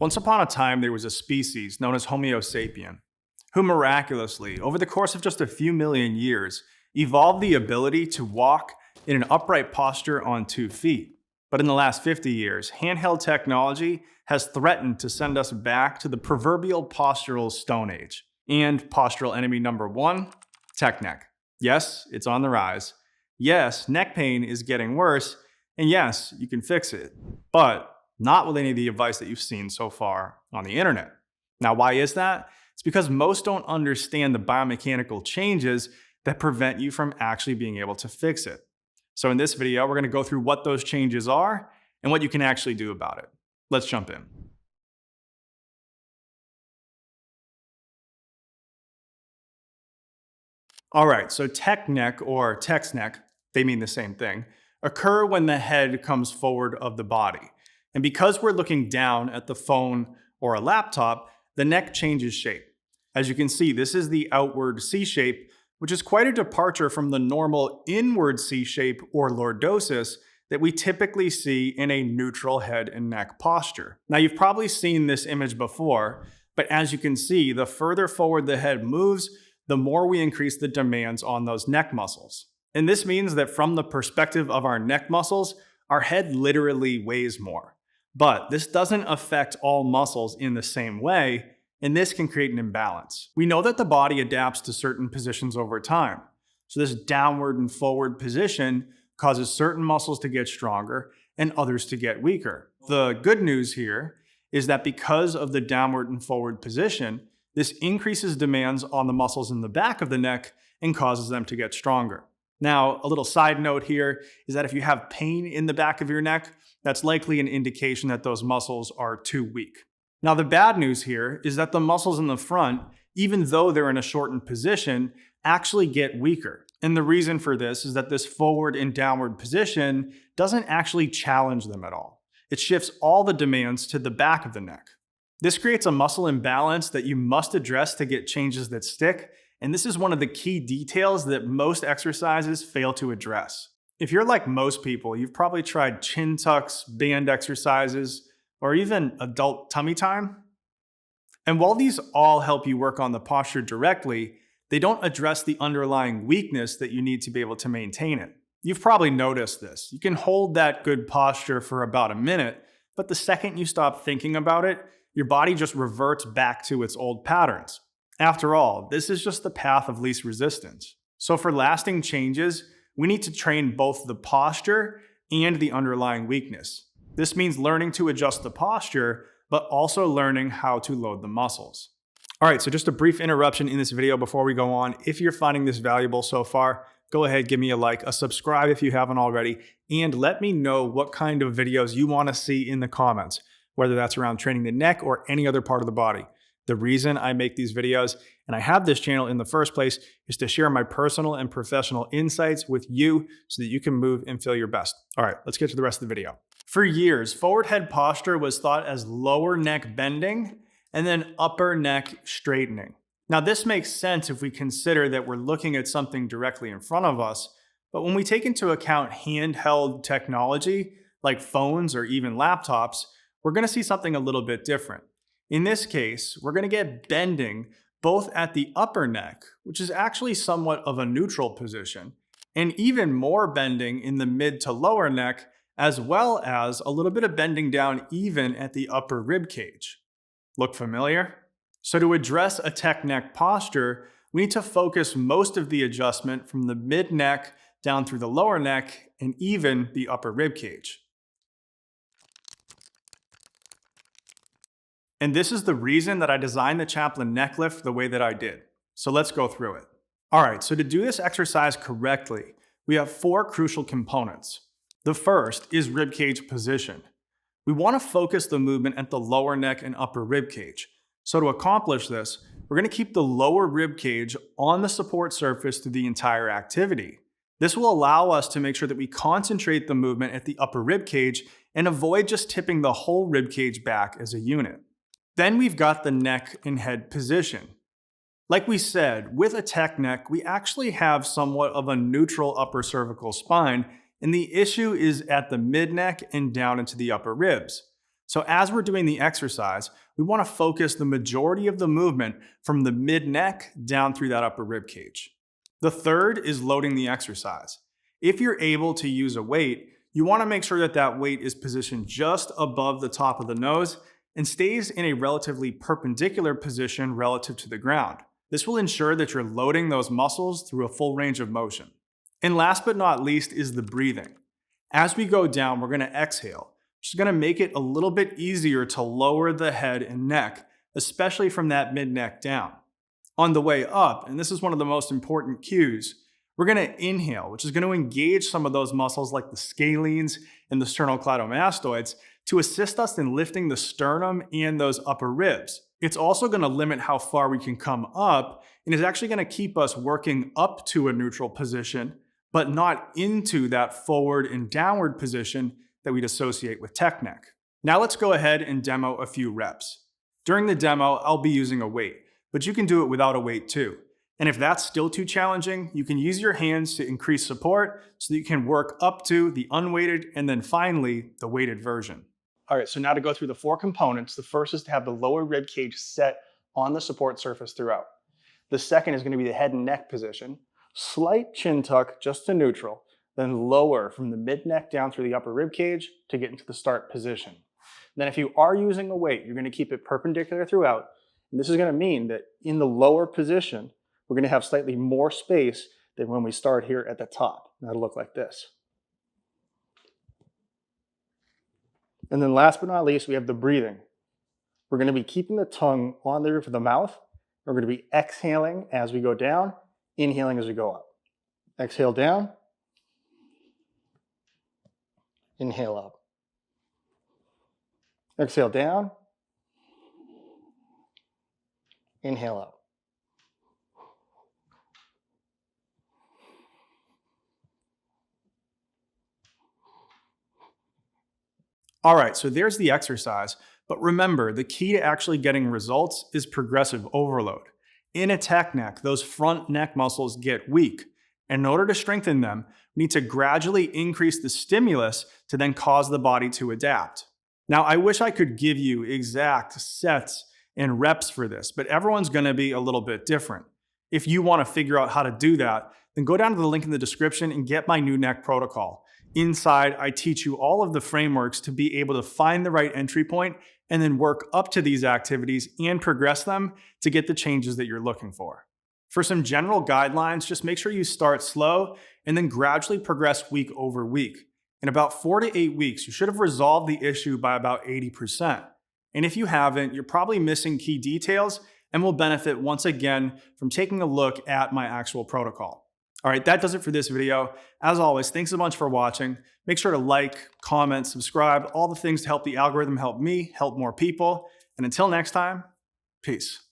Once upon a time, there was a species known as Homo sapien, who miraculously, over the course of just a few million years, evolved the ability to walk in an upright posture on 2 feet. But in the last 50 years, handheld technology has threatened to send us back to the proverbial postural Stone Age. And postural enemy number 1, tech neck. Yes, it's on the rise. Yes, neck pain is getting worse. And yes, you can fix it. But not with any of the advice that you've seen so far on the internet. Now, why is that? It's because most don't understand the biomechanical changes that prevent you from actually being able to fix it. So in this video, we're going to go through what those changes are and what you can actually do about it. Let's jump in. All right, so tech neck or text neck, they mean the same thing, occur when the head comes forward of the body. And because we're looking down at the phone or a laptop, the neck changes shape. As you can see, this is the outward C shape, which is quite a departure from the normal inward C shape or lordosis that we typically see in a neutral head and neck posture. Now, you've probably seen this image before, but as you can see, the further forward the head moves, the more we increase the demands on those neck muscles. And this means that from the perspective of our neck muscles, our head literally weighs more. But this doesn't affect all muscles in the same way, and this can create an imbalance. We know that the body adapts to certain positions over time. So this downward and forward position causes certain muscles to get stronger and others to get weaker. The good news here is that because of the downward and forward position, this increases demands on the muscles in the back of the neck and causes them to get stronger. Now, a little side note here is that if you have pain in the back of your neck, that's likely an indication that those muscles are too weak. Now, the bad news here is that the muscles in the front, even though they're in a shortened position, actually get weaker. And the reason for this is that this forward and downward position doesn't actually challenge them at all. It shifts all the demands to the back of the neck. This creates a muscle imbalance that you must address to get changes that stick, and this is one of the key details that most exercises fail to address. If you're like most people, you've probably tried chin tucks, band exercises, or even adult tummy time. And while these all help you work on the posture directly, they don't address the underlying weakness that you need to be able to maintain it. You've probably noticed this. You can hold that good posture for about a minute, but the second you stop thinking about it, your body just reverts back to its old patterns. After all, this is just the path of least resistance. So for lasting changes, we need to train both the posture and the underlying weakness. This means learning to adjust the posture, but also learning how to load the muscles. All right, so just a brief interruption in this video before we go on. If you're finding this valuable so far, go ahead, give me a like, a subscribe if you haven't already, and let me know what kind of videos you want to see in the comments, whether that's around training the neck or any other part of the body. The reason I make these videos and I have this channel in the first place is to share my personal and professional insights with you so that you can move and feel your best. All right, let's get to the rest of the video. For years, forward head posture was thought as lower neck bending and then upper neck straightening. Now, this makes sense if we consider that we're looking at something directly in front of us, but when we take into account handheld technology like phones or even laptops, we're going to see something a little bit different. In this case, we're going to get bending both at the upper neck, which is actually somewhat of a neutral position, and even more bending in the mid to lower neck, as well as a little bit of bending down even at the upper rib cage. Look familiar? So to address a tech neck posture, we need to focus most of the adjustment from the mid neck down through the lower neck and even the upper rib cage. And this is the reason that I designed the Chaplin Neck Lift the way that I did. So let's go through it. All right, so to do this exercise correctly, we have 4 crucial components. The first is rib cage position. We want to focus the movement at the lower neck and upper rib cage. So to accomplish this, we're going to keep the lower rib cage on the support surface through the entire activity. This will allow us to make sure that we concentrate the movement at the upper rib cage and avoid just tipping the whole rib cage back as a unit. Then we've got the neck and head position. Like we said, with a tech neck, we actually have somewhat of a neutral upper cervical spine, and the issue is at the mid-neck and down into the upper ribs. So as we're doing the exercise, we want to focus the majority of the movement from the mid-neck down through that upper rib cage. The third is loading the exercise. If you're able to use a weight, you want to make sure that that weight is positioned just above the top of the nose and stays in a relatively perpendicular position relative to the ground. This will ensure that you're loading those muscles through a full range of motion. And last but not least is the breathing. As we go down, we're going to exhale, which is going to make it a little bit easier to lower the head and neck, especially from that mid-neck down. On the way up, and this is one of the most important cues, we're going to inhale, which is going to engage some of those muscles like the scalenes and the sternocleidomastoids to assist us in lifting the sternum and those upper ribs. It's also going to limit how far we can come up and is actually going to keep us working up to a neutral position, but not into that forward and downward position that we'd associate with tech neck. Now let's go ahead and demo a few reps. During the demo, I'll be using a weight, but you can do it without a weight too. And if that's still too challenging, you can use your hands to increase support so that you can work up to the unweighted and then finally the weighted version. All right, so now to go through the 4 components, the first is to have the lower rib cage set on the support surface throughout. The second is going to be the head and neck position, slight chin tuck just to neutral, then lower from the mid-neck down through the upper rib cage to get into the start position. Then if you are using a weight, you're going to keep it perpendicular throughout, and this is going to mean that in the lower position, we're going to have slightly more space than when we start here at the top. That'll look like this. And then last but not least, we have the breathing. We're going to be keeping the tongue on the roof of the mouth. We're going to be exhaling as we go down, inhaling as we go up. Exhale down, inhale up. Exhale down, inhale up. All right, so there's the exercise, but remember, the key to actually getting results is progressive overload. In a tech neck, those front neck muscles get weak. And in order to strengthen them, we need to gradually increase the stimulus to then cause the body to adapt. Now, I wish I could give you exact sets and reps for this, but everyone's going to be a little bit different. If you want to figure out how to do that, then go down to the link in the description and get my new neck protocol. Inside, I teach you all of the frameworks to be able to find the right entry point and then work up to these activities and progress them to get the changes that you're looking for. For some general guidelines, just make sure you start slow and then gradually progress week over week. In about 4 to 8 weeks, you should have resolved the issue by about 80%. And if you haven't, you're probably missing key details and will benefit once again from taking a look at my actual protocol. All right, that does it for this video. As always, thanks a bunch for watching. Make sure to like, comment, subscribe, all the things to help the algorithm help me, help more people. And until next time, peace.